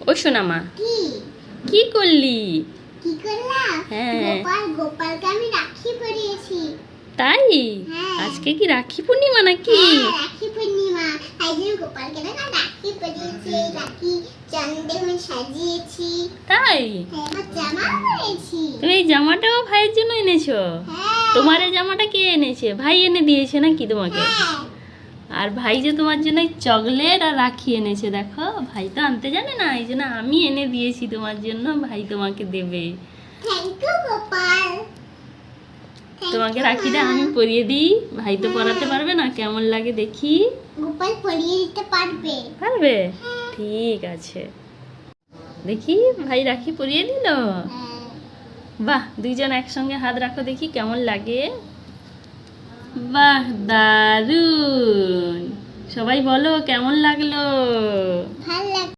ও সোনা মা, কি কি করলি? কি করলাম? হ্যাঁ। গোপালকে আমি রাখি পরিয়েছি। তাই? হ্যাঁ। আজকে কি রাখি পূর্ণিমা নাকি? হ্যাঁ, রাখি পূর্ণিমা। তাই জন্য গোপালকে না রাখি পরিয়েছি, রাখি চন্দন সাজিয়েছি। তাই? হ্যাঁ, আমার জামা পরেছি। তুমি এই জামাটাও ভাইয়ের জন্য এনেছো? হ্যাঁ। তোমার এই জামাটা কে এনেছে? ভাই এনে দিয়েছে নাকি তোমাকে? হ্যাঁ। আর ভাই যে তোমার জন্য চকলেট আর রাখি এনেছে, দেখো ভাই তো আনতে জানে না, এই জন্য আমি এনে দিয়েছি তোমার জন্য, ভাই তোমাকে দেবে। Thank you Gopal. তোমাকে রাখিটা আমি পরিয়ে দিই, ভাই তো পরাতে পারবে না, কেমন লাগে দেখি। গোপাল পরিয়ে দিতে পারবে। পারবে? ঠিক আছে, দেখি ভাই রাখি পরিয়ে দিল। হ্যাঁ। বাহ, দুইজন একসঙ্গে হাত রাখো দেখি কেমন লাগে। বাহ, দারুণ! সবাই বলো কেমন লাগলো। ভালো